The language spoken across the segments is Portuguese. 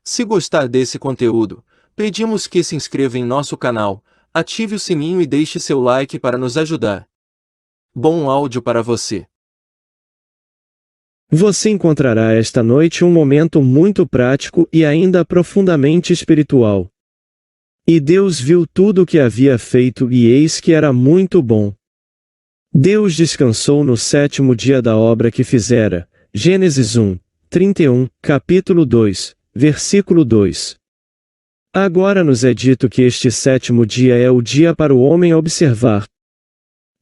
Se gostar desse conteúdo, pedimos que se inscreva em nosso canal, ative o sininho e deixe seu like para nos ajudar. Bom áudio para você. Você encontrará esta noite um momento muito prático e ainda profundamente espiritual. E Deus viu tudo o que havia feito e eis que era muito bom. Deus descansou no sétimo dia da obra que fizera. Gênesis 1, 31, capítulo 2, versículo 2. Agora nos é dito que este sétimo dia é o dia para o homem observar.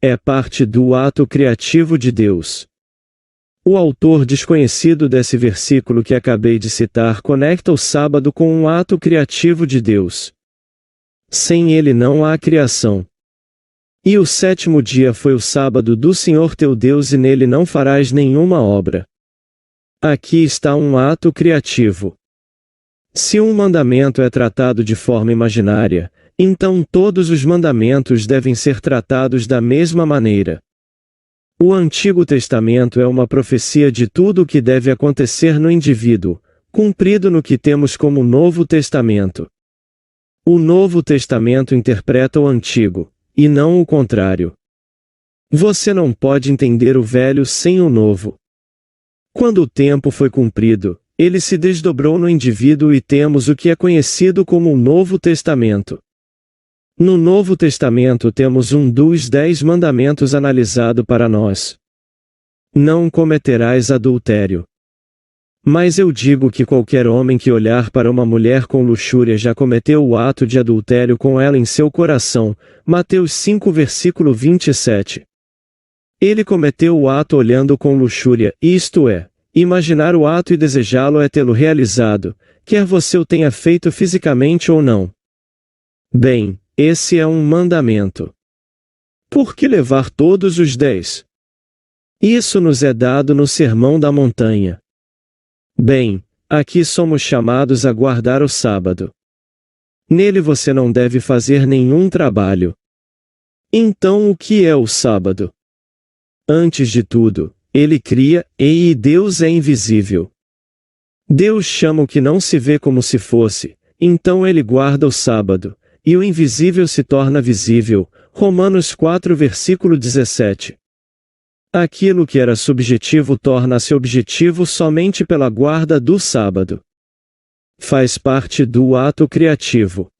É parte do ato criativo de Deus. O autor desconhecido desse versículo que acabei de citar conecta o sábado com um ato criativo de Deus. Sem ele não há criação. E o sétimo dia foi o sábado do Senhor teu Deus e nele não farás nenhuma obra. Aqui está um ato criativo. Se um mandamento é tratado de forma imaginária, então todos os mandamentos devem ser tratados da mesma maneira. O Antigo Testamento é uma profecia de tudo o que deve acontecer no indivíduo, cumprido no que temos como Novo Testamento. O Novo Testamento interpreta o Antigo, e não o contrário. Você não pode entender o Velho sem o Novo. Quando o tempo foi cumprido, ele se desdobrou no indivíduo e temos o que é conhecido como o Novo Testamento. No Novo Testamento temos um dos 10 mandamentos analisado para nós. Não cometerás adultério. Mas eu digo que qualquer homem que olhar para uma mulher com luxúria já cometeu o ato de adultério com ela em seu coração. Mateus 5 versículo 27. Ele cometeu o ato olhando com luxúria, isto é, imaginar o ato e desejá-lo é tê-lo realizado, quer você o tenha feito fisicamente ou não. Bem, esse é um mandamento. Por que levar todos os 10? Isso nos é dado no Sermão da Montanha. Bem, aqui somos chamados a guardar o sábado. Nele você não deve fazer nenhum trabalho. Então o que é o sábado? Antes de tudo, ele cria, e Deus é invisível. Deus chama o que não se vê como se fosse, então ele guarda o sábado, e o invisível se torna visível. Romanos 4 versículo 17. Aquilo que era subjetivo torna-se objetivo somente pela guarda do sábado. Faz parte do ato criativo.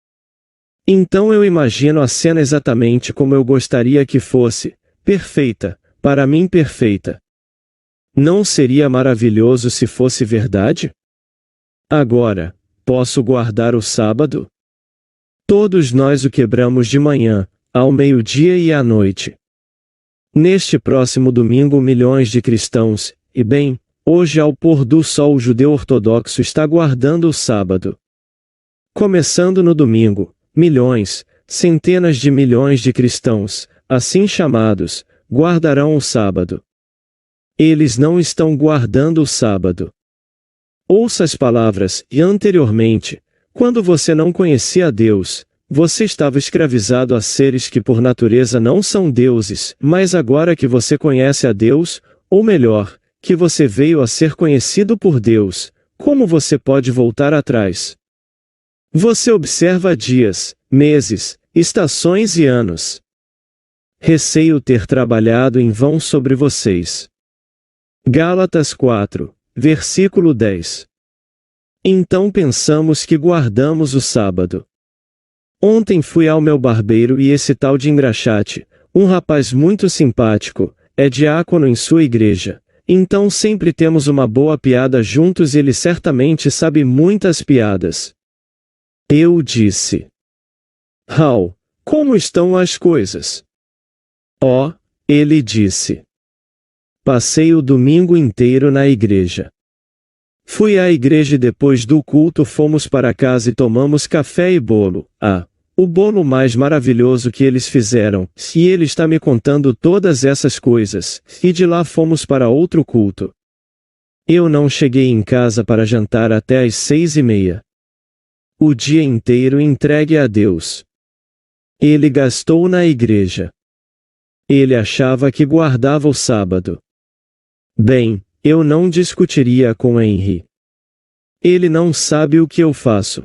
Então eu imagino a cena exatamente como eu gostaria que fosse, perfeita, para mim perfeita. Não seria maravilhoso se fosse verdade? Agora, posso guardar o sábado? Todos nós o quebramos de manhã, ao meio-dia e à noite. Neste próximo domingo milhões de cristãos, e bem, hoje ao pôr do sol o judeu ortodoxo está guardando o sábado. Começando no domingo, milhões, centenas de milhões de cristãos, assim chamados, guardarão o sábado. Eles não estão guardando o sábado. Ouça as palavras, e anteriormente, quando você não conhecia a Deus, você estava escravizado a seres que por natureza não são deuses, mas agora que você conhece a Deus, ou melhor, que você veio a ser conhecido por Deus, como você pode voltar atrás? Você observa dias, meses, estações e anos. Receio ter trabalhado em vão sobre vocês. Gálatas 4, versículo 10. Então pensamos que guardamos o sábado. Ontem fui ao meu barbeiro e esse tal de Engraxate, um rapaz muito simpático, é diácono em sua igreja. Então sempre temos uma boa piada juntos e ele certamente sabe muitas piadas. Eu disse: Raul, como estão as coisas? Oh, ele disse. Passei o domingo inteiro na igreja. Fui à igreja e depois do culto fomos para casa e tomamos café e bolo. O bolo mais maravilhoso que eles fizeram, e ele está me contando todas essas coisas, e de lá fomos para outro culto. Eu não cheguei em casa para jantar até às 6:30. O dia inteiro entregue a Deus. Ele gastou na igreja. Ele achava que guardava o sábado. Bem, eu não discutiria com Henry. Ele não sabe o que eu faço.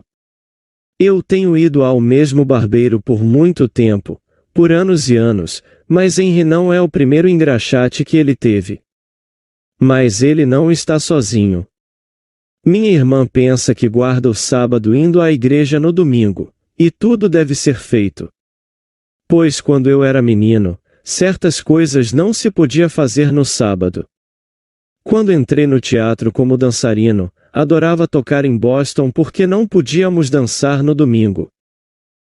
Eu tenho ido ao mesmo barbeiro por muito tempo, por anos e anos, mas Henry não é o primeiro engraxate que ele teve. Mas ele não está sozinho. Minha irmã pensa que guarda o sábado indo à igreja no domingo, e tudo deve ser feito. Pois quando eu era menino, certas coisas não se podia fazer no sábado. Quando entrei no teatro como dançarino, adorava tocar em Boston porque não podíamos dançar no domingo.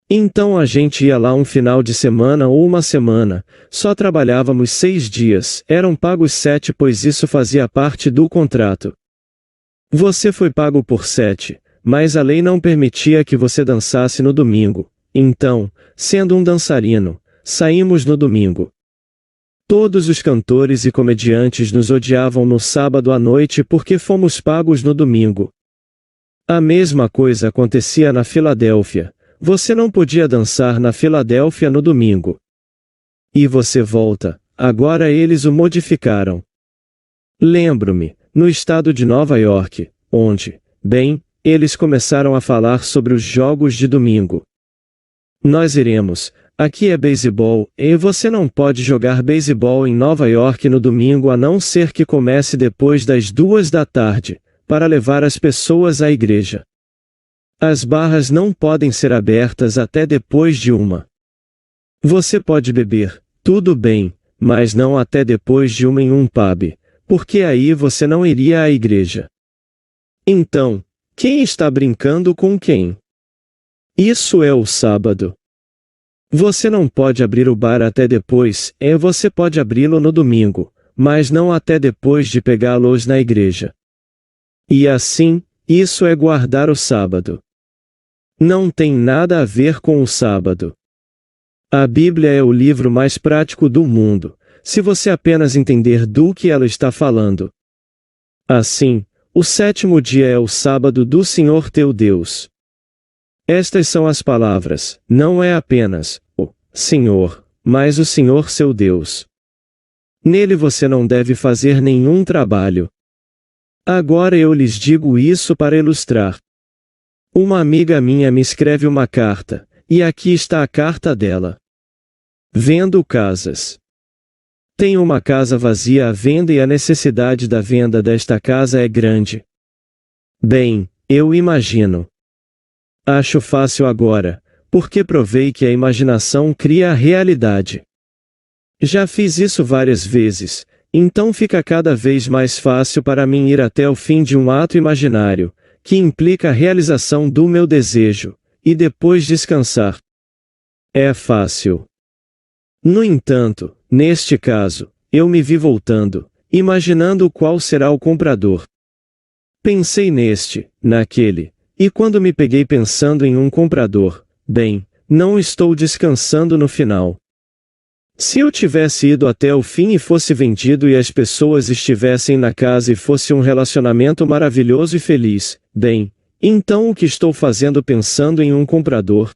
Então a gente ia lá um final de semana ou uma semana, só trabalhávamos 6 dias, eram pagos 7 pois isso fazia parte do contrato. Você foi pago por 7, mas a lei não permitia que você dançasse no domingo, então, sendo um dançarino, saímos no domingo. Todos os cantores e comediantes nos odiavam no sábado à noite porque fomos pagos no domingo. A mesma coisa acontecia na Filadélfia. Você não podia dançar na Filadélfia no domingo. E você volta, agora eles o modificaram. Lembro-me, no estado de Nova York, onde, bem, eles começaram a falar sobre os jogos de domingo. Nós iremos, aqui é beisebol, e você não pode jogar beisebol em Nova York no domingo a não ser que comece depois das 2 da tarde, para levar as pessoas à igreja. As barras não podem ser abertas até depois de 1. Você pode beber, tudo bem, mas não até depois de 1 em um pub, porque aí você não iria à igreja. Então, quem está brincando com quem? Isso é o sábado. Você não pode abrir o bar até depois, você pode abri-lo no domingo, mas não até depois de pegá-los na igreja. E assim, isso é guardar o sábado. Não tem nada a ver com o sábado. A Bíblia é o livro mais prático do mundo, se você apenas entender do que ela está falando. Assim, o 7º dia é o sábado do Senhor teu Deus. Estas são as palavras, não é apenas o Senhor, mas o Senhor seu Deus. Nele você não deve fazer nenhum trabalho. Agora eu lhes digo isso para ilustrar. Uma amiga minha me escreve uma carta, e aqui está a carta dela. Vendo casas. Tenho uma casa vazia à venda e a necessidade da venda desta casa é grande. Bem, eu imagino. Acho fácil agora, porque provei que a imaginação cria a realidade. Já fiz isso várias vezes, então fica cada vez mais fácil para mim ir até o fim de um ato imaginário, que implica a realização do meu desejo, e depois descansar. É fácil. No entanto, neste caso, eu me vi voltando, imaginando qual será o comprador. Pensei neste, naquele, e quando me peguei pensando em um comprador, bem, não estou descansando no final. Se eu tivesse ido até o fim e fosse vendido e as pessoas estivessem na casa e fosse um relacionamento maravilhoso e feliz, bem, então o que estou fazendo pensando em um comprador?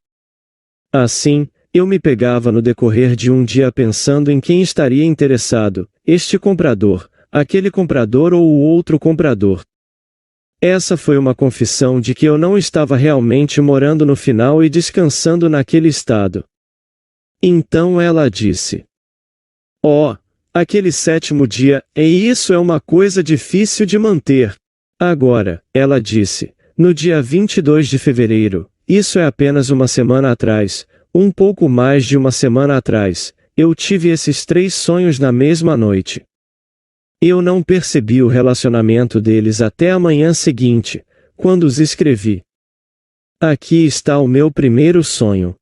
Assim, eu me pegava no decorrer de um dia pensando em quem estaria interessado, este comprador, aquele comprador ou o outro comprador. Essa foi uma confissão de que eu não estava realmente morando no final e descansando naquele estado. Então ela disse: "Oh, aquele 7º dia, e isso é uma coisa difícil de manter." Agora, ela disse, no dia 22 de fevereiro, isso é apenas uma semana atrás, um pouco mais de uma semana atrás, eu tive esses 3 sonhos na mesma noite. Eu não percebi o relacionamento deles até a manhã seguinte, quando os escrevi. Aqui está o meu primeiro sonho.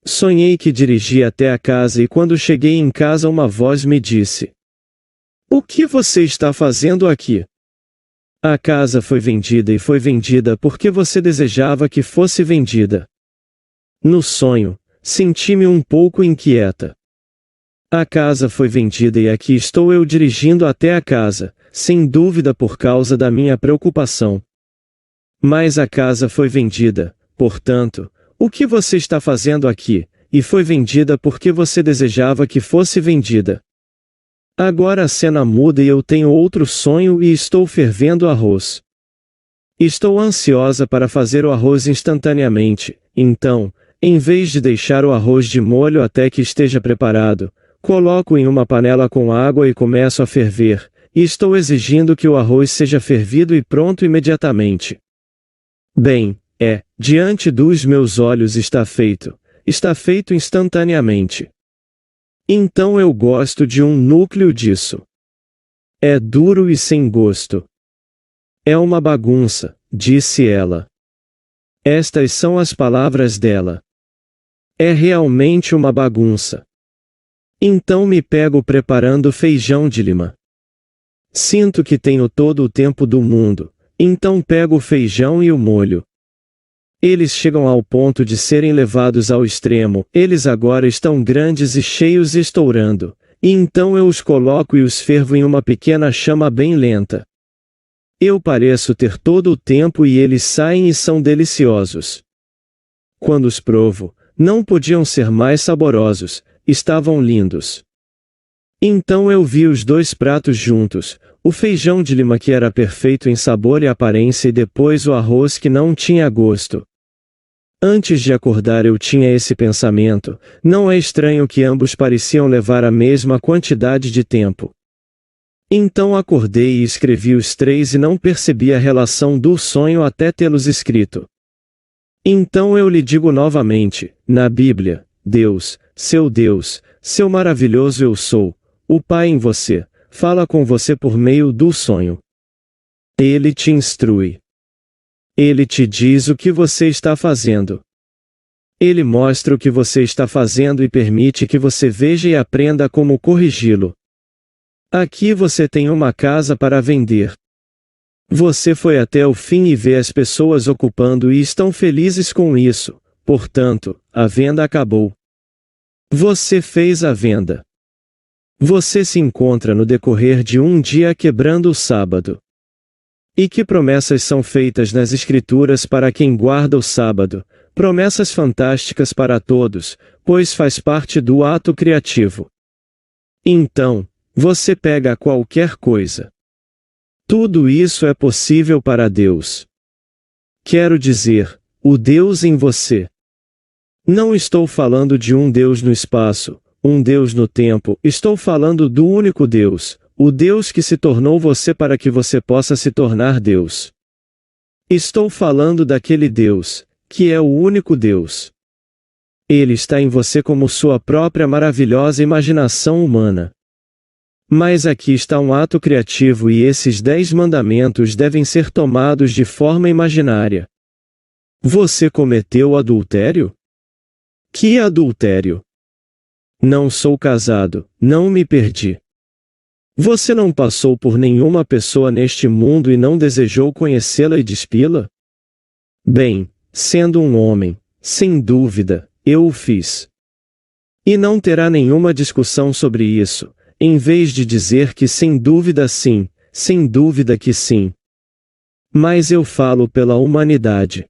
Sonhei que dirigi até a casa e quando cheguei em casa uma voz me disse: "O que você está fazendo aqui?" A casa foi vendida e foi vendida porque você desejava que fosse vendida. No sonho, senti-me um pouco inquieta. A casa foi vendida e aqui estou eu dirigindo até a casa, sem dúvida por causa da minha preocupação. Mas a casa foi vendida, portanto, o que você está fazendo aqui? E foi vendida porque você desejava que fosse vendida. Agora a cena muda e eu tenho outro sonho e estou fervendo arroz. Estou ansiosa para fazer o arroz instantaneamente, então, em vez de deixar o arroz de molho até que esteja preparado, coloco em uma panela com água e começo a ferver, e estou exigindo que o arroz seja fervido e pronto imediatamente. Bem, diante dos meus olhos está feito instantaneamente. Então eu gosto de um núcleo disso. É duro e sem gosto. É uma bagunça, disse ela. Estas são as palavras dela. É realmente uma bagunça. Então me pego preparando feijão de lima. Sinto que tenho todo o tempo do mundo, então pego o feijão e o molho. Eles chegam ao ponto de serem levados ao extremo, eles agora estão grandes e cheios e estourando, e então eu os coloco e os fervo em uma pequena chama bem lenta. Eu pareço ter todo o tempo e eles saem e são deliciosos. Quando os provo, não podiam ser mais saborosos, estavam lindos. Então eu vi os dois pratos juntos, o feijão de lima que era perfeito em sabor e aparência e depois o arroz que não tinha gosto. Antes de acordar eu tinha esse pensamento, não é estranho que ambos pareciam levar a mesma quantidade de tempo. Então acordei e escrevi os três e não percebi a relação do sonho até tê-los escrito. Então eu lhe digo novamente, na Bíblia, Deus, seu maravilhoso eu sou, o Pai em você, fala com você por meio do sonho. Ele te instrui. Ele te diz o que você está fazendo. Ele mostra o que você está fazendo e permite que você veja e aprenda como corrigi-lo. Aqui você tem uma casa para vender. Você foi até o fim e vê as pessoas ocupando e estão felizes com isso, portanto, a venda acabou. Você fez a venda. Você se encontra no decorrer de um dia quebrando o sábado. E que promessas são feitas nas Escrituras para quem guarda o sábado, promessas fantásticas para todos, pois faz parte do ato criativo. Então, você pega qualquer coisa. Tudo isso é possível para Deus. Quero dizer, o Deus em você. Não estou falando de um Deus no espaço, um Deus no tempo, estou falando do único Deus, o Deus que se tornou você para que você possa se tornar Deus. Estou falando daquele Deus, que é o único Deus. Ele está em você como sua própria maravilhosa imaginação humana. Mas aqui está um ato criativo e esses 10 mandamentos devem ser tomados de forma imaginária. Você cometeu adultério? Que adultério? Não sou casado, não me perdi. Você não passou por nenhuma pessoa neste mundo e não desejou conhecê-la e despi-la? Bem, sendo um homem, sem dúvida, eu o fiz. E não terá nenhuma discussão sobre isso, em vez de dizer que sem dúvida sim, sem dúvida que sim. Mas eu falo pela humanidade.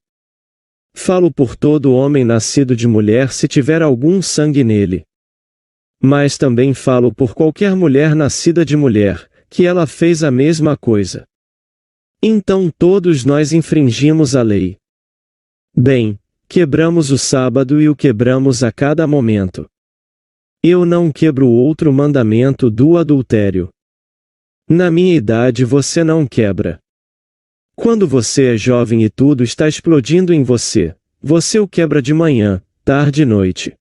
Falo por todo homem nascido de mulher se tiver algum sangue nele. Mas também falo por qualquer mulher nascida de mulher, que ela fez a mesma coisa. Então todos nós infringimos a lei. Bem, quebramos o sábado e o quebramos a cada momento. Eu não quebro o outro mandamento do adultério. Na minha idade você não quebra. Quando você é jovem e tudo está explodindo em você, você o quebra de manhã, tarde e noite.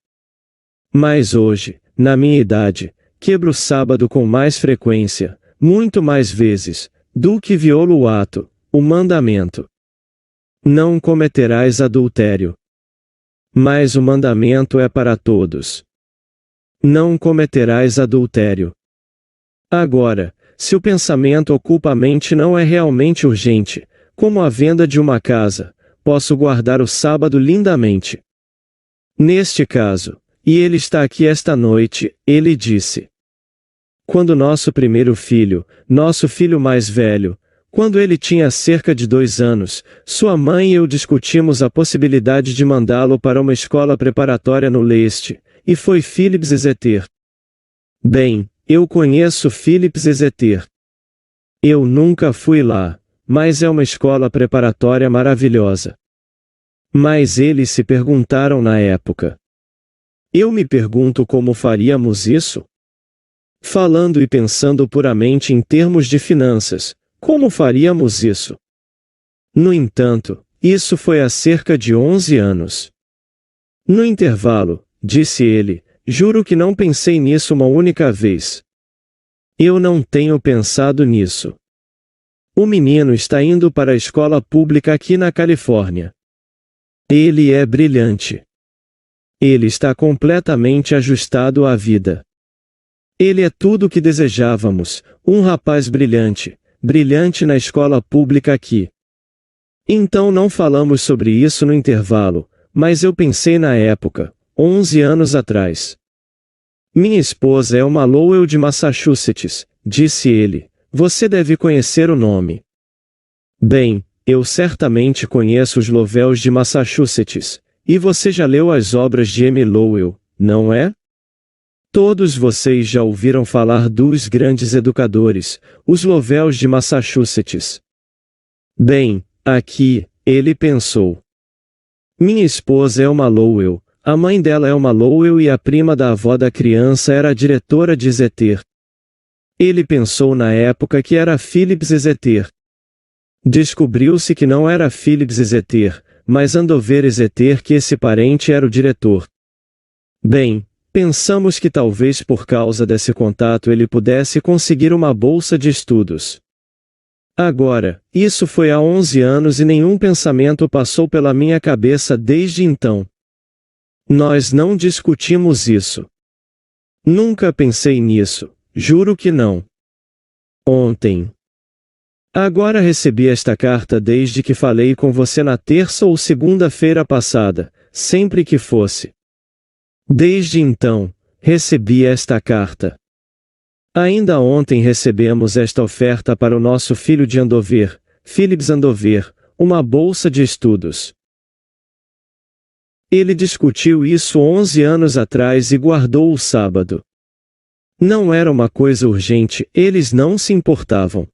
Mas hoje, na minha idade, quebro o sábado com mais frequência, muito mais vezes, do que violo o ato, o mandamento. Não cometerás adultério. Mas o mandamento é para todos. Não cometerás adultério. Agora, se o pensamento ocupa a mente não é realmente urgente, como a venda de uma casa, posso guardar o sábado lindamente. Neste caso, e ele está aqui esta noite, ele disse. Quando nosso primeiro filho, nosso filho mais velho, quando ele tinha cerca de 2 anos, sua mãe e eu discutimos a possibilidade de mandá-lo para uma escola preparatória no leste, e foi Phillips Exeter. Bem, eu conheço Phillips Exeter. Eu nunca fui lá, mas é uma escola preparatória maravilhosa. Mas eles se perguntaram na época. Eu me pergunto como faríamos isso? Falando e pensando puramente em termos de finanças, como faríamos isso? No entanto, isso foi há cerca de 11 anos. No intervalo, disse ele, juro que não pensei nisso uma única vez. Eu não tenho pensado nisso. O menino está indo para a escola pública aqui na Califórnia. Ele é brilhante. Ele está completamente ajustado à vida. Ele é tudo o que desejávamos, um rapaz brilhante, brilhante na escola pública aqui. Então não falamos sobre isso no intervalo, mas eu pensei na época, 11 anos atrás. Minha esposa é uma Lowell de Massachusetts, disse ele, você deve conhecer o nome. Bem, eu certamente conheço os Lovells de Massachusetts, e você já leu as obras de M. Lowell, não é? Todos vocês já ouviram falar dos grandes educadores, os Lovells de Massachusetts. Bem, aqui, ele pensou. Minha esposa é uma Lowell, a mãe dela é uma Lowell e a prima da avó da criança era a diretora de Exeter. Ele pensou na época que era Phillips Exeter. Descobriu-se que não era Phillips Exeter, mas Andover Exeter que esse parente era o diretor. Bem, pensamos que talvez por causa desse contato ele pudesse conseguir uma bolsa de estudos. Agora, isso foi há 11 anos e nenhum pensamento passou pela minha cabeça desde então. Nós não discutimos isso. Nunca pensei nisso, juro que não. Ontem. Agora recebi esta carta desde que falei com você na terça ou segunda-feira passada, sempre que fosse. Desde então, recebi esta carta. Ainda ontem recebemos esta oferta para o nosso filho de Andover, Phillips Andover, uma bolsa de estudos. Ele discutiu isso 11 anos atrás e guardou o sábado. Não era uma coisa urgente, eles não se importavam.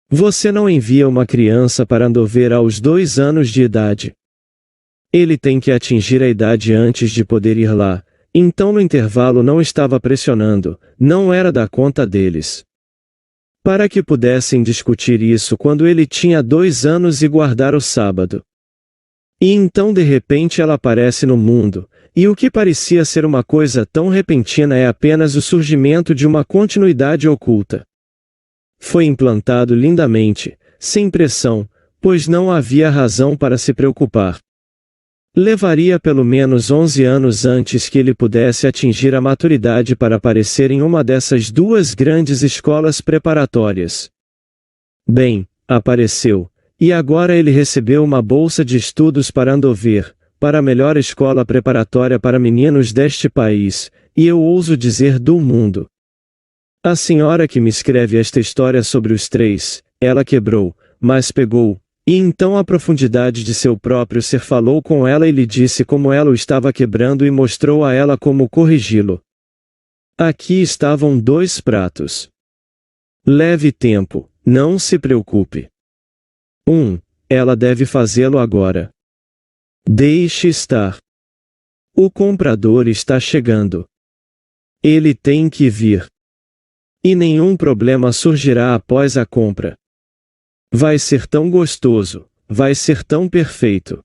Você não envia uma criança para Andover aos 2 anos de idade. Ele tem que atingir a idade antes de poder ir lá, então no intervalo não estava pressionando, não era da conta deles. Para que pudessem discutir isso quando ele tinha 2 anos e guardar o sábado. E então de repente ela aparece no mundo, e o que parecia ser uma coisa tão repentina é apenas o surgimento de uma continuidade oculta. Foi implantado lindamente, sem pressão, pois não havia razão para se preocupar. Levaria pelo menos 11 anos antes que ele pudesse atingir a maturidade para aparecer em uma dessas 2 grandes escolas preparatórias. Bem, apareceu, e agora ele recebeu uma bolsa de estudos para Andover, para a melhor escola preparatória para meninos deste país, e eu ouso dizer do mundo. A senhora que me escreve esta história sobre os 3, ela quebrou, mas pegou, e então a profundidade de seu próprio ser falou com ela e lhe disse como ela o estava quebrando e mostrou a ela como corrigi-lo. Aqui estavam 2 pratos. Leve tempo, não se preocupe. Ela deve fazê-lo agora. Deixe estar. O comprador está chegando. Ele tem que vir. E nenhum problema surgirá após a compra. Vai ser tão gostoso, vai ser tão perfeito.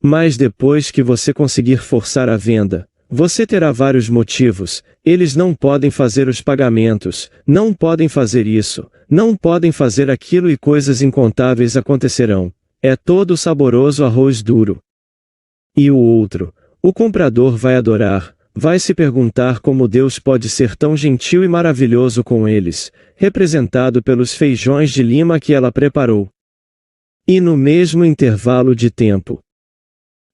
Mas depois que você conseguir forçar a venda, você terá vários motivos, eles não podem fazer os pagamentos, não podem fazer isso, não podem fazer aquilo e coisas incontáveis acontecerão. É todo saboroso arroz duro. E o outro, o comprador vai adorar, vai se perguntar como Deus pode ser tão gentil e maravilhoso com eles, representado pelos feijões de lima que ela preparou. E no mesmo intervalo de tempo.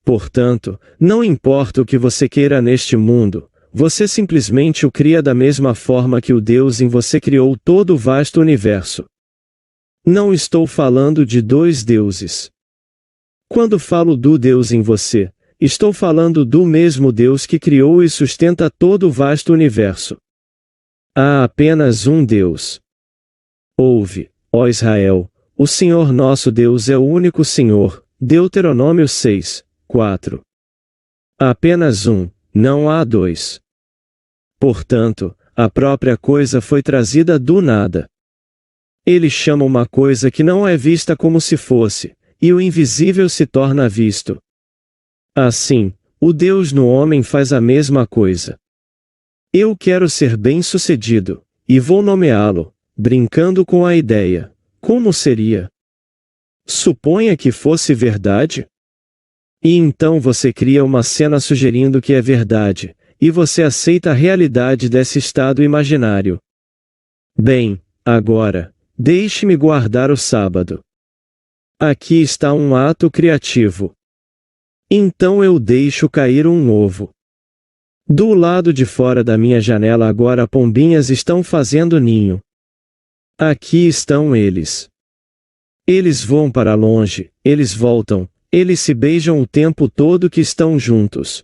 Portanto, não importa o que você queira neste mundo, você simplesmente o cria da mesma forma que o Deus em você criou todo o vasto universo. Não estou falando de 2 deuses. Quando falo do Deus em você, estou falando do mesmo Deus que criou e sustenta todo o vasto universo. Há apenas um Deus. Ouve, ó Israel, o Senhor nosso Deus é o único Senhor. Deuteronômio 6, 4. Há apenas um, não há dois. Portanto, a própria coisa foi trazida do nada. Ele chama uma coisa que não é vista como se fosse, e o invisível se torna visto. Assim, o Deus no homem faz a mesma coisa. Eu quero ser bem-sucedido, e vou nomeá-lo, brincando com a ideia. Como seria? Suponha que fosse verdade. E então você cria uma cena sugerindo que é verdade, e você aceita a realidade desse estado imaginário. Bem, agora, deixe-me guardar o sábado. Aqui está um ato criativo. Então eu deixo cair um ovo. Do lado de fora da minha janela agora pombinhas estão fazendo ninho. Aqui estão eles. Eles vão para longe, eles voltam, eles se beijam o tempo todo que estão juntos.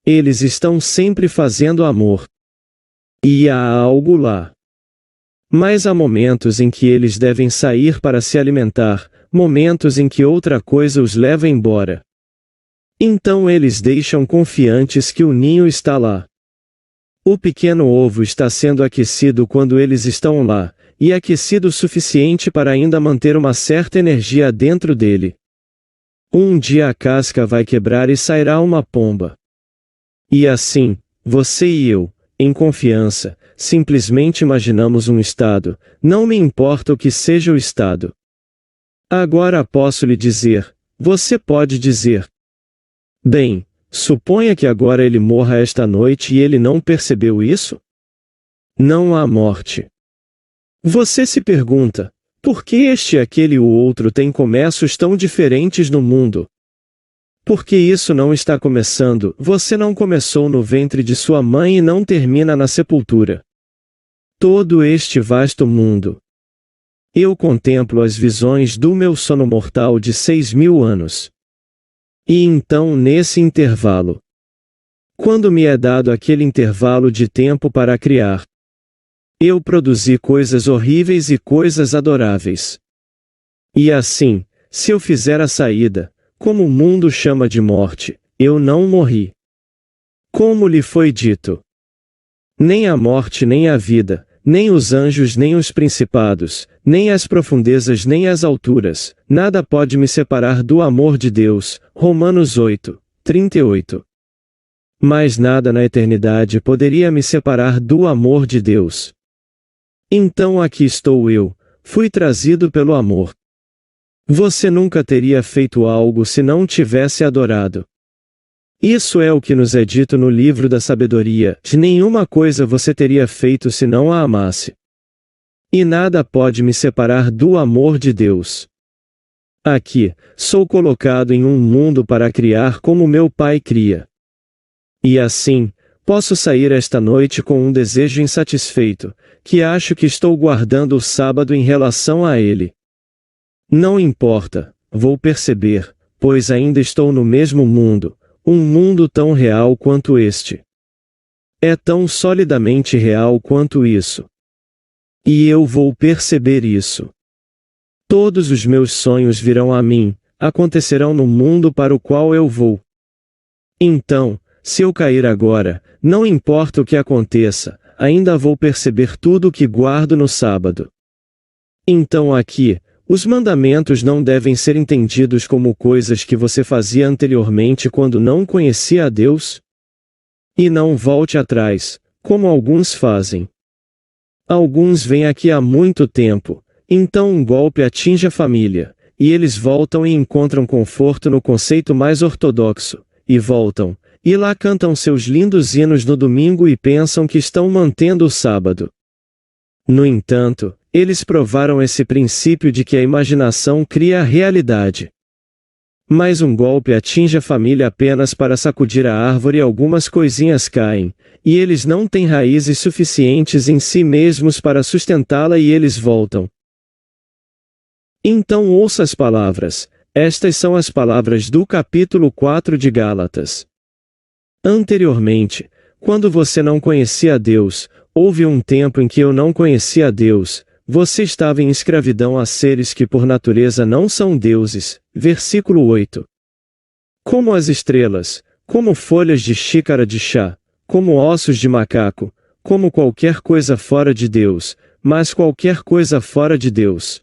Eles estão sempre fazendo amor. E há algo lá. Mas há momentos em que eles devem sair para se alimentar, momentos em que outra coisa os leva embora. Então eles deixam confiantes que o ninho está lá. O pequeno ovo está sendo aquecido quando eles estão lá, e aquecido o suficiente para ainda manter uma certa energia dentro dele. Um dia a casca vai quebrar e sairá uma pomba. E assim, você e eu, em confiança, simplesmente imaginamos um estado, não me importa o que seja o estado. Agora posso lhe dizer, você pode dizer. Bem, suponha que agora ele morra esta noite e ele não percebeu isso? Não há morte. Você se pergunta, por que este e aquele e o outro têm começos tão diferentes no mundo? Porque isso não está começando, você não começou no ventre de sua mãe e não termina na sepultura. Todo este vasto mundo. Eu contemplo as visões do meu sono mortal de 6.000 anos. E então nesse intervalo. Quando me é dado aquele intervalo de tempo para criar, eu produzi coisas horríveis e coisas adoráveis. E assim, se eu fizer a saída, como o mundo chama de morte, eu não morri. Como lhe foi dito? Nem a morte nem a vida, nem os anjos nem os principados, nem as profundezas nem as alturas, nada pode me separar do amor de Deus. Romanos 8, 38. Mas nada na eternidade poderia me separar do amor de Deus. Então aqui estou eu, fui trazido pelo amor. Você nunca teria feito algo se não tivesse adorado. Isso é o que nos é dito no livro da sabedoria, de nenhuma coisa você teria feito se não a amasse. E nada pode me separar do amor de Deus. Aqui, sou colocado em um mundo para criar como meu Pai cria. E assim, posso sair esta noite com um desejo insatisfeito, que acho que estou guardando o sábado em relação a ele. Não importa, vou perceber, pois ainda estou no mesmo mundo, um mundo tão real quanto este. É tão solidamente real quanto isso. E eu vou perceber isso. Todos os meus sonhos virão a mim, acontecerão no mundo para o qual eu vou. Então, se eu cair agora, não importa o que aconteça, ainda vou perceber tudo o que guardo no sábado. Então aqui, os mandamentos não devem ser entendidos como coisas que você fazia anteriormente quando não conhecia a Deus? E não volte atrás, como alguns fazem. Alguns vêm aqui há muito tempo, então um golpe atinge a família, e eles voltam e encontram conforto no conceito mais ortodoxo, e voltam, e lá cantam seus lindos hinos no domingo e pensam que estão mantendo o sábado. No entanto, eles provaram esse princípio de que a imaginação cria a realidade. Mas um golpe atinge a família apenas para sacudir a árvore e algumas coisinhas caem, e eles não têm raízes suficientes em si mesmos para sustentá-la e eles voltam. Então ouça as palavras, estas são as palavras do capítulo 4 de Gálatas. Anteriormente, quando você não conhecia a Deus, houve um tempo em que eu não conhecia a Deus, você estava em escravidão a seres que por natureza não são deuses. Versículo 8. Como as estrelas, como folhas de xícara de chá, como ossos de macaco, como qualquer coisa fora de Deus, mas qualquer coisa fora de Deus.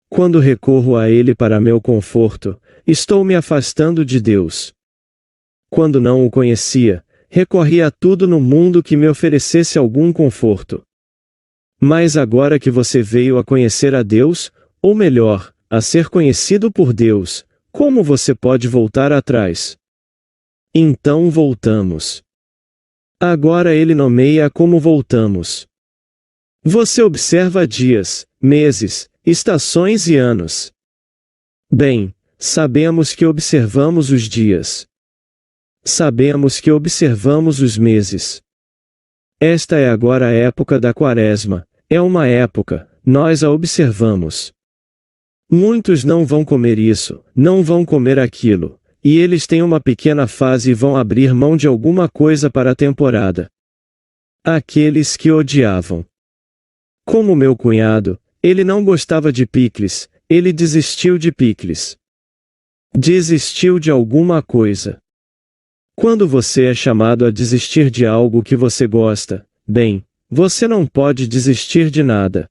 Quando recorro a Ele para meu conforto, estou me afastando de Deus. Quando não o conhecia, recorri a tudo no mundo que me oferecesse algum conforto. Mas agora que você veio a conhecer a Deus, ou melhor, a ser conhecido por Deus, como você pode voltar atrás? Então voltamos. Agora ele nomeia como voltamos. Você observa dias, meses, estações e anos. Bem, sabemos que observamos os dias. Sabemos que observamos os meses. Esta é agora a época da Quaresma, é uma época, nós a observamos. Muitos não vão comer isso, não vão comer aquilo, e eles têm uma pequena fase e vão abrir mão de alguma coisa para a temporada. Aqueles que odiavam. Como meu cunhado, ele não gostava de picles, ele desistiu de picles. Desistiu de alguma coisa. Quando você é chamado a desistir de algo que você gosta, bem, você não pode desistir de nada.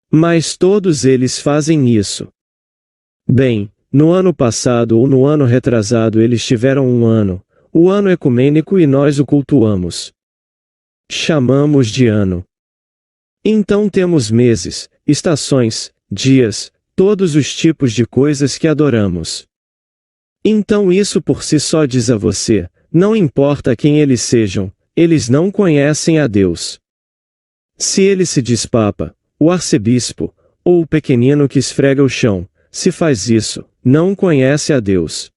Mas todos eles fazem isso. Bem, no ano passado ou no ano retrasado eles tiveram um ano, o ano ecumênico e nós o cultuamos. Chamamos de ano. Então temos meses, estações, dias, todos os tipos de coisas que adoramos. Então isso por si só diz a você, não importa quem eles sejam, eles não conhecem a Deus. Se ele se diz Papa, o arcebispo, ou o pequenino que esfrega o chão, se faz isso, não conhece a Deus.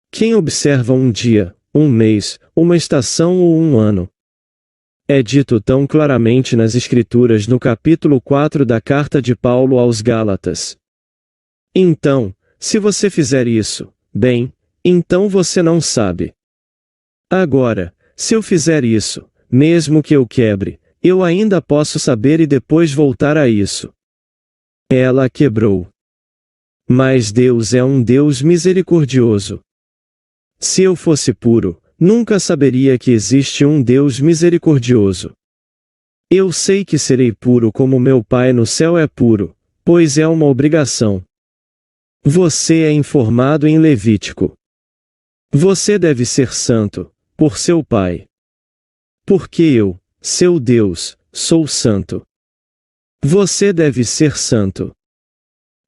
Quem observa um dia, um mês, uma estação ou um ano? É dito tão claramente nas Escrituras no capítulo 4 da carta de Paulo aos Gálatas. Então, se você fizer isso, bem, então você não sabe. Agora, se eu fizer isso, mesmo que eu quebre, eu ainda posso saber e depois voltar a isso. Ela quebrou. Mas Deus é um Deus misericordioso. Se eu fosse puro, nunca saberia que existe um Deus misericordioso. Eu sei que serei puro como meu Pai no céu é puro, pois é uma obrigação. Você é informado em Levítico. Você deve ser santo, por seu Pai. Porque eu, seu Deus, sou santo. Você deve ser santo.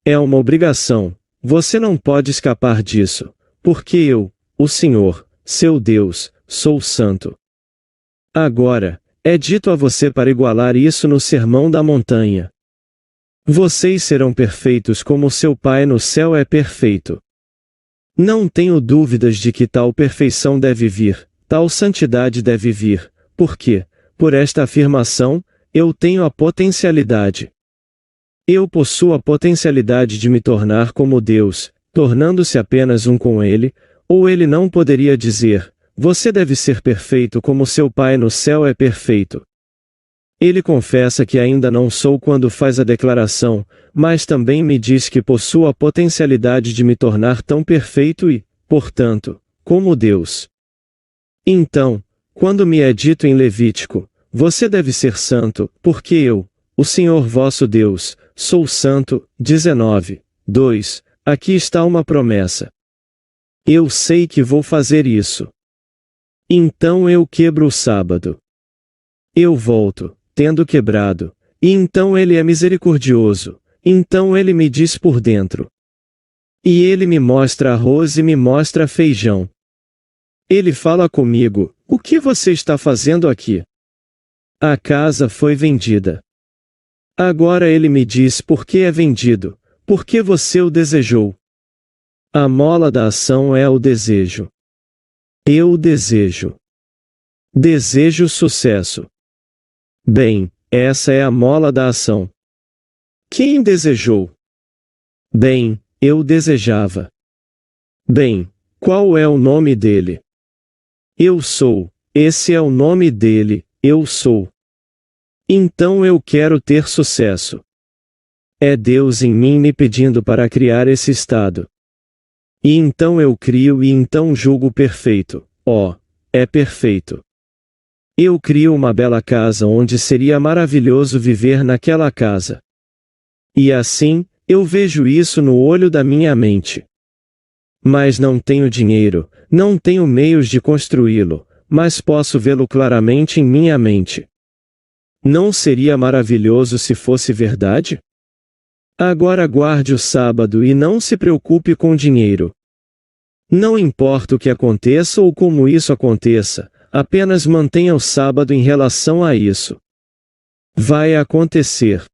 É uma obrigação, você não pode escapar disso, porque eu, o Senhor, seu Deus, sou santo. Agora, é dito a você para igualar isso no Sermão da Montanha. Vocês serão perfeitos como seu Pai no céu é perfeito. Não tenho dúvidas de que tal perfeição deve vir, tal santidade deve vir, porque, por esta afirmação, eu tenho a potencialidade. Eu possuo a potencialidade de me tornar como Deus, tornando-se apenas um com Ele, ou Ele não poderia dizer, você deve ser perfeito como seu Pai no céu é perfeito. Ele confessa que ainda não sou quando faz a declaração, mas também me diz que possuo a potencialidade de me tornar tão perfeito e, portanto, como Deus. Então, quando me é dito em Levítico, você deve ser santo, porque eu, o Senhor vosso Deus, sou santo, 19:2, aqui está uma promessa. Eu sei que vou fazer isso. Então eu quebro o sábado. Eu volto, tendo quebrado, e então ele é misericordioso, então ele me diz por dentro. E ele me mostra arroz e me mostra feijão. Ele fala comigo, o que você está fazendo aqui? A casa foi vendida. Agora ele me diz por que é vendido, porque você o desejou. A mola da ação é o desejo. Eu desejo. Desejo sucesso. Bem, essa é a mola da ação. Quem desejou? Bem, eu desejava. Bem, qual é o nome dele? Eu sou, esse é o nome dele, eu sou. Então eu quero ter sucesso. É Deus em mim me pedindo para criar esse estado. E então eu crio e então julgo perfeito. Oh, é perfeito. Eu crio uma bela casa onde seria maravilhoso viver naquela casa. E assim, eu vejo isso no olho da minha mente. Mas não tenho dinheiro, não tenho meios de construí-lo, mas posso vê-lo claramente em minha mente. Não seria maravilhoso se fosse verdade? Agora guarde o sábado e não se preocupe com dinheiro. Não importa o que aconteça ou como isso aconteça, apenas mantenha o sábado em relação a isso. Vai acontecer.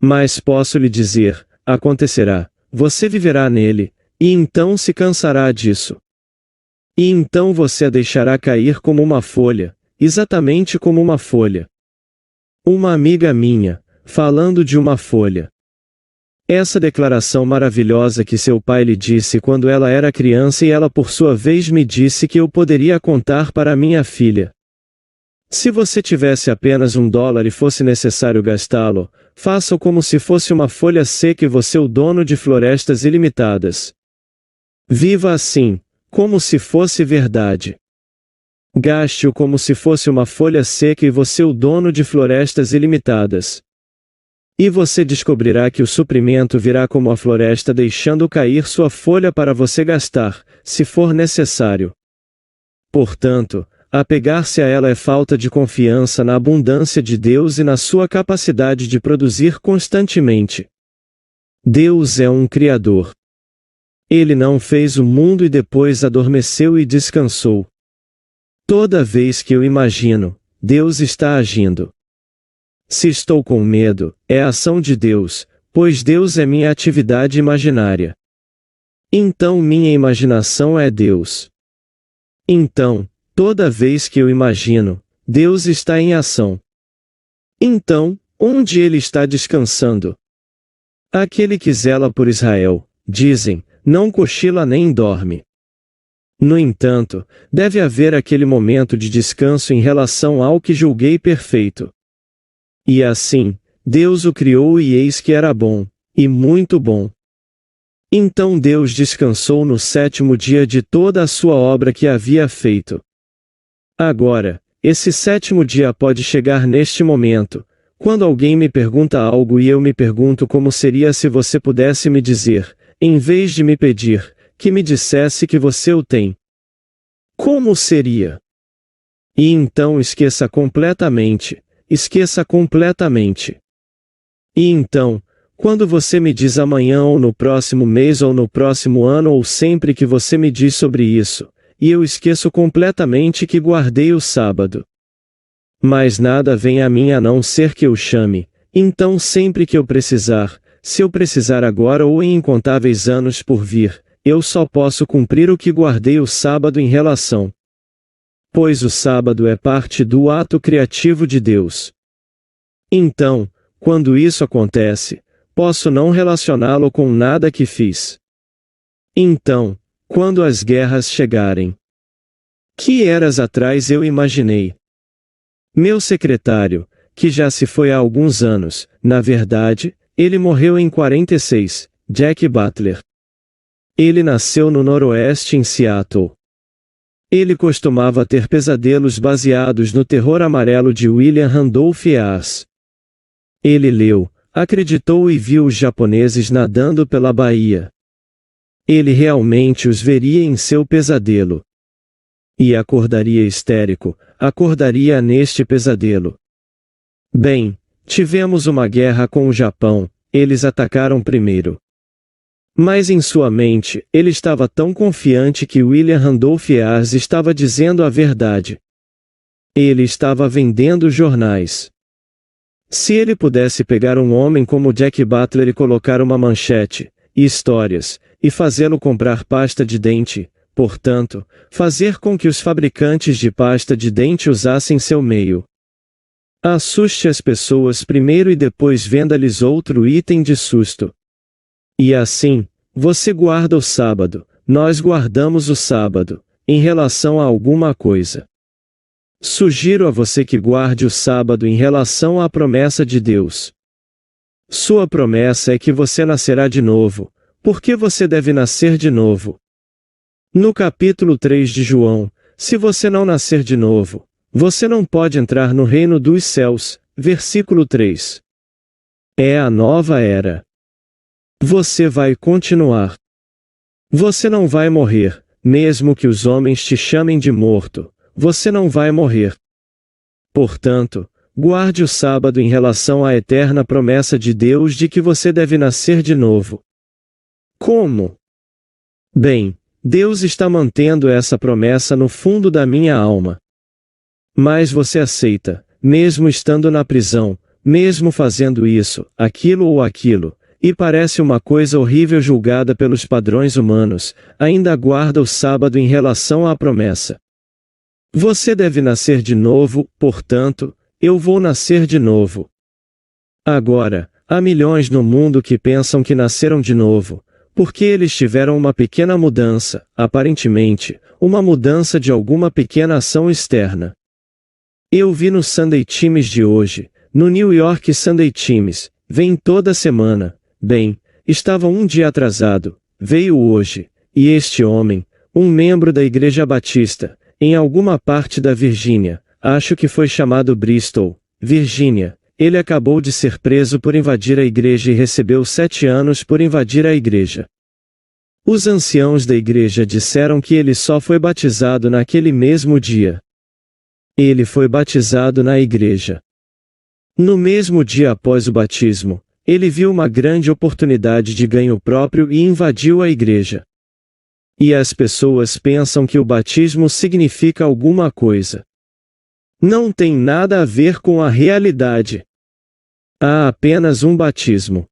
Mas posso lhe dizer, acontecerá, você viverá nele, e então se cansará disso. E então você a deixará cair como uma folha, exatamente como uma folha. Uma amiga minha, falando de uma folha. Essa declaração maravilhosa que seu pai lhe disse quando ela era criança e ela por sua vez me disse que eu poderia contar para minha filha. Se você tivesse apenas $1 e fosse necessário gastá-lo, faça-o como se fosse uma folha seca e você o dono de florestas ilimitadas. Viva assim, como se fosse verdade. Gaste-o como se fosse uma folha seca e você o dono de florestas ilimitadas. E você descobrirá que o suprimento virá como a floresta deixando cair sua folha para você gastar, se for necessário. Portanto, apegar-se a ela é falta de confiança na abundância de Deus e na sua capacidade de produzir constantemente. Deus é um Criador. Ele não fez o mundo e depois adormeceu e descansou. Toda vez que eu imagino, Deus está agindo. Se estou com medo, é a ação de Deus, pois Deus é minha atividade imaginária. Então minha imaginação é Deus. Então, toda vez que eu imagino, Deus está em ação. Então, onde ele está descansando? Aquele que zela por Israel, dizem, não cochila nem dorme. No entanto, deve haver aquele momento de descanso em relação ao que julguei perfeito. E assim, Deus o criou e eis que era bom, e muito bom. Então Deus descansou no 7º dia de toda a sua obra que havia feito. Agora, esse 7º dia pode chegar neste momento, quando alguém me pergunta algo e eu me pergunto como seria se você pudesse me dizer, em vez de me pedir, que me dissesse que você o tem. Como seria? E então esqueça completamente. Esqueça completamente. E então, quando você me diz amanhã ou no próximo mês ou no próximo ano ou sempre que você me diz sobre isso, e eu esqueço completamente que guardei o sábado. Mas nada vem a mim a não ser que eu chame, então sempre que eu precisar, se eu precisar agora ou em incontáveis anos por vir, eu só posso cumprir o que guardei o sábado em relação. Pois o sábado é parte do ato criativo de Deus. Então, quando isso acontece, posso não relacioná-lo com nada que fiz. Então, quando as guerras chegarem. Que eras atrás eu imaginei. Meu secretário, que já se foi há alguns anos, na verdade, ele morreu em 46, Jack Butler. Ele nasceu no noroeste em Seattle. Ele costumava ter pesadelos baseados no terror amarelo de William Randolph Hearst. Ele leu, acreditou e viu os japoneses nadando pela baía. Ele realmente os veria em seu pesadelo. E acordaria histérico, acordaria neste pesadelo. Bem, tivemos uma guerra com o Japão, eles atacaram primeiro. Mas em sua mente, ele estava tão confiante que William Randolph Hearst estava dizendo a verdade. Ele estava vendendo jornais. Se ele pudesse pegar um homem como Jack Butler e colocar uma manchete, e histórias, e fazê-lo comprar pasta de dente, portanto, fazer com que os fabricantes de pasta de dente usassem seu meio. Assuste as pessoas primeiro e depois venda-lhes outro item de susto. E assim, você guarda o sábado, nós guardamos o sábado, em relação a alguma coisa. Sugiro a você que guarde o sábado em relação à promessa de Deus. Sua promessa é que você nascerá de novo. Por que você deve nascer de novo? No capítulo 3 de João, se você não nascer de novo, você não pode entrar no reino dos céus, versículo 3. É a nova era. Você vai continuar. Você não vai morrer, mesmo que os homens te chamem de morto, você não vai morrer. Portanto, guarde o sábado em relação à eterna promessa de Deus de que você deve nascer de novo. Como? Bem, Deus está mantendo essa promessa no fundo da minha alma. Mas você aceita, mesmo estando na prisão, mesmo fazendo isso, aquilo ou aquilo, e parece uma coisa horrível julgada pelos padrões humanos, ainda guarda o sábado em relação à promessa. Você deve nascer de novo, portanto, eu vou nascer de novo. Agora, há milhões no mundo que pensam que nasceram de novo, porque eles tiveram uma pequena mudança, aparentemente, uma mudança de alguma pequena ação externa. Eu vi no Sunday Times de hoje, no New York Sunday Times, vem toda semana, bem, estava um dia atrasado, veio hoje, e este homem, um membro da Igreja Batista, em alguma parte da Virgínia, acho que foi chamado Bristol, Virgínia, ele acabou de ser preso por invadir a igreja e recebeu 7 anos por invadir a igreja. Os anciãos da igreja disseram que ele só foi batizado naquele mesmo dia. Ele foi batizado na igreja. No mesmo dia após o batismo, ele viu uma grande oportunidade de ganho próprio e invadiu a igreja. E as pessoas pensam que o batismo significa alguma coisa. Não tem nada a ver com a realidade. Há apenas um batismo.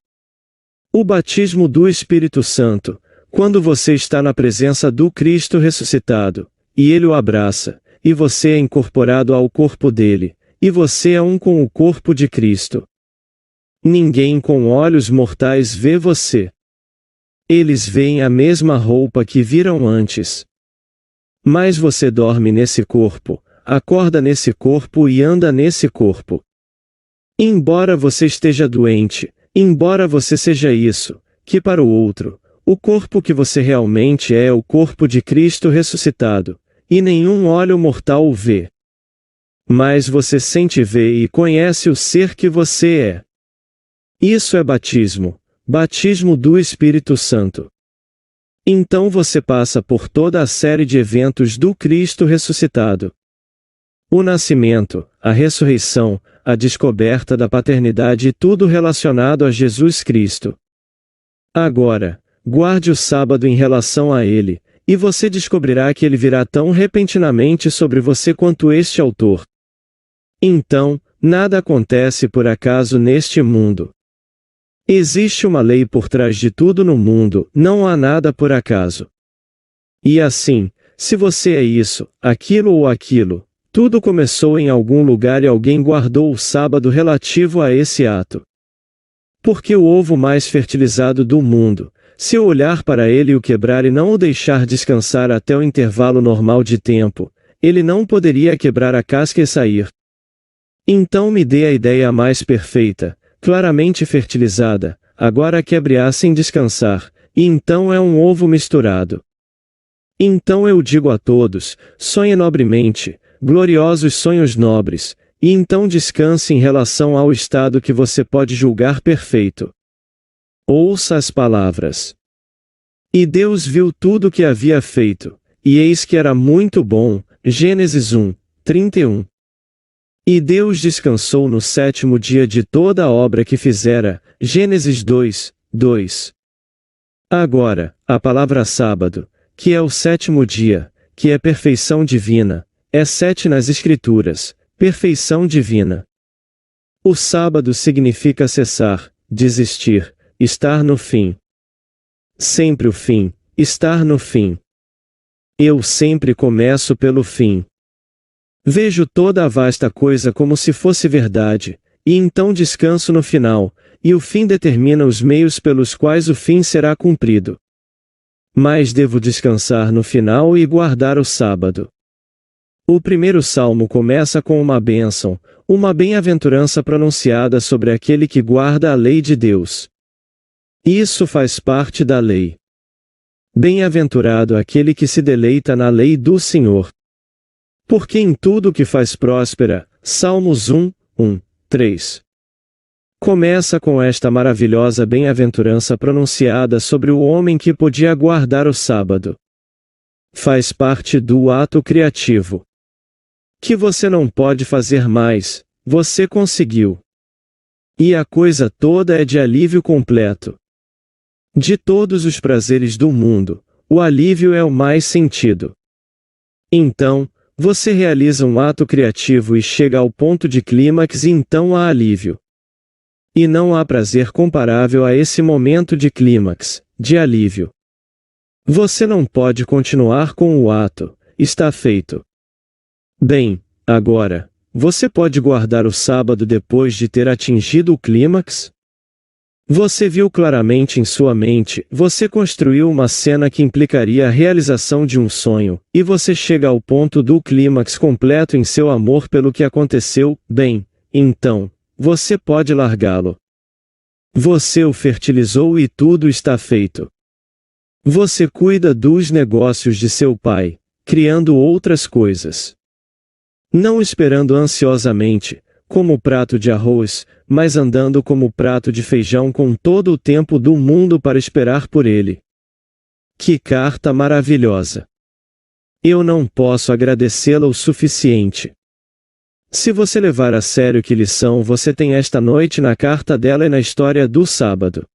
O batismo do Espírito Santo, quando você está na presença do Cristo ressuscitado, e ele o abraça, e você é incorporado ao corpo dele, e você é um com o corpo de Cristo. Ninguém com olhos mortais vê você. Eles veem a mesma roupa que viram antes. Mas você dorme nesse corpo, acorda nesse corpo e anda nesse corpo. Embora você esteja doente, embora você seja isso, que para o outro, o corpo que você realmente é o corpo de Cristo ressuscitado, e nenhum olho mortal o vê. Mas você sente ver e conhece o ser que você é. Isso é batismo. Batismo do Espírito Santo. Então você passa por toda a série de eventos do Cristo ressuscitado. O nascimento, a ressurreição, a descoberta da paternidade e tudo relacionado a Jesus Cristo. Agora, guarde o sábado em relação a ele, e você descobrirá que ele virá tão repentinamente sobre você quanto este autor. Então, nada acontece por acaso neste mundo. Existe uma lei por trás de tudo no mundo, não há nada por acaso. E assim, se você é isso, aquilo ou aquilo, tudo começou em algum lugar e alguém guardou o sábado relativo a esse ato. Porque o ovo mais fertilizado do mundo, se eu olhar para ele e o quebrar e não o deixar descansar até o intervalo normal de tempo, ele não poderia quebrar a casca e sair. Então me dê a ideia mais perfeita, claramente fertilizada, agora quebre-a sem descansar, e então é um ovo misturado. Então eu digo a todos, sonhe nobremente, gloriosos sonhos nobres, e então descanse em relação ao estado que você pode julgar perfeito. Ouça as palavras. E Deus viu tudo o que havia feito, e eis que era muito bom, Gênesis 1, 31. E Deus descansou no 7º dia de toda a obra que fizera, Gênesis 2, 2. Agora, a palavra sábado, que é o 7º dia, que é perfeição divina, é 7 nas Escrituras, perfeição divina. O sábado significa cessar, desistir, estar no fim. Sempre o fim, estar no fim. Eu sempre começo pelo fim. Vejo toda a vasta coisa como se fosse verdade, e então descanso no final, e o fim determina os meios pelos quais o fim será cumprido. Mas devo descansar no final e guardar o sábado. O primeiro salmo começa com uma bênção, uma bem-aventurança pronunciada sobre aquele que guarda a lei de Deus. Isso faz parte da lei. Bem-aventurado aquele que se deleita na lei do Senhor. Porque em tudo que faz próspera. Salmos 3. Começa com esta maravilhosa bem-aventurança pronunciada sobre o homem que podia guardar o sábado. Faz parte do ato criativo. Que você não pode fazer mais, você conseguiu. E a coisa toda é de alívio completo. De todos os prazeres do mundo, o alívio é o mais sentido. Então, você realiza um ato criativo e chega ao ponto de clímax e então há alívio. E não há prazer comparável a esse momento de clímax, de alívio. Você não pode continuar com o ato, está feito. Bem, agora, você pode guardar o sábado depois de ter atingido o clímax? Você viu claramente em sua mente, você construiu uma cena que implicaria a realização de um sonho, e você chega ao ponto do clímax completo em seu amor pelo que aconteceu. Bem, então, você pode largá-lo. Você o fertilizou e tudo está feito. Você cuida dos negócios de seu pai, criando outras coisas. Não esperando ansiosamente, como o prato de arroz, mas andando como o prato de feijão com todo o tempo do mundo para esperar por ele. Que carta maravilhosa! Eu não posso agradecê-la o suficiente. Se você levar a sério que lição você tem esta noite na carta dela e na história do sábado.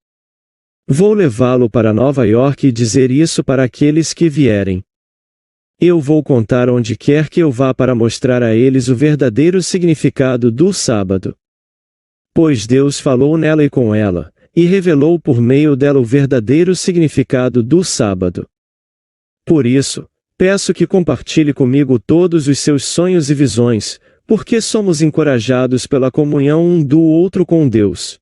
Vou levá-lo para Nova York e dizer isso para aqueles que vierem. Eu vou contar onde quer que eu vá para mostrar a eles o verdadeiro significado do sábado. Pois Deus falou nela e com ela, e revelou por meio dela o verdadeiro significado do sábado. Por isso, peço que compartilhe comigo todos os seus sonhos e visões, porque somos encorajados pela comunhão um do outro com Deus.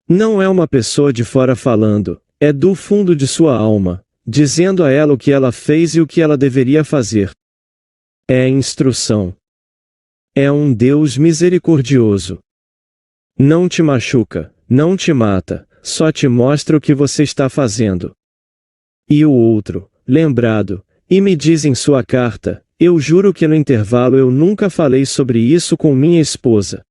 Não é uma pessoa de fora falando, é do fundo de sua alma, dizendo a ela o que ela fez e o que ela deveria fazer. É instrução. É um Deus misericordioso. Não te machuca, não te mata, só te mostra o que você está fazendo. E o outro, lembrado, e me diz em sua carta, eu juro que no intervalo eu nunca falei sobre isso com minha esposa.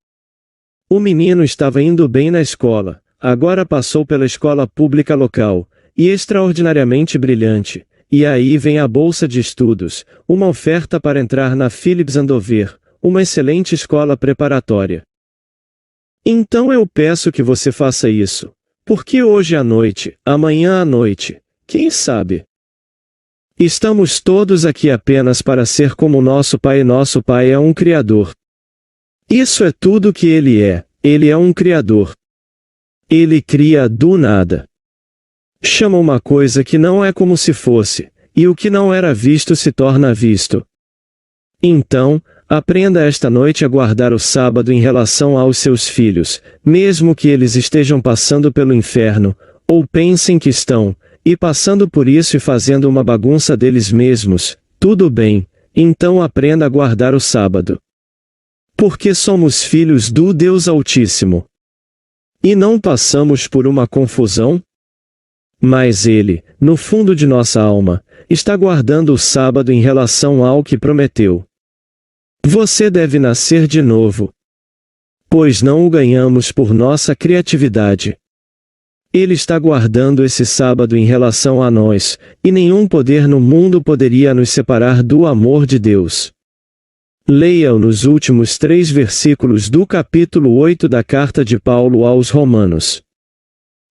O menino estava indo bem na escola, agora passou pela escola pública local, e extraordinariamente brilhante, e aí vem a bolsa de estudos, uma oferta para entrar na Phillips Andover, uma excelente escola preparatória. Então eu peço que você faça isso, porque hoje à noite, amanhã à noite, quem sabe? Estamos todos aqui apenas para ser como nosso Pai e nosso Pai é um Criador. Isso é tudo que Ele é um Criador. Ele cria do nada. Chama uma coisa que não é como se fosse, e o que não era visto se torna visto. Então, aprenda esta noite a guardar o sábado em relação aos seus filhos, mesmo que eles estejam passando pelo inferno, ou pensem que estão, e passando por isso e fazendo uma bagunça deles mesmos, tudo bem, então aprenda a guardar o sábado. Porque somos filhos do Deus Altíssimo. E não passamos por uma confusão? Mas Ele, no fundo de nossa alma, está guardando o sábado em relação ao que prometeu. Você deve nascer de novo. Pois não o ganhamos por nossa criatividade. Ele está guardando esse sábado em relação a nós, e nenhum poder no mundo poderia nos separar do amor de Deus. Leia-o nos últimos 3 versículos do capítulo 8 da carta de Paulo aos Romanos.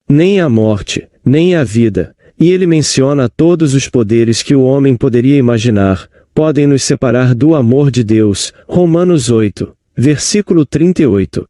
Nem a morte, nem a vida, e ele menciona todos os poderes que o homem poderia imaginar, podem nos separar do amor de Deus. Romanos 8, versículo 38.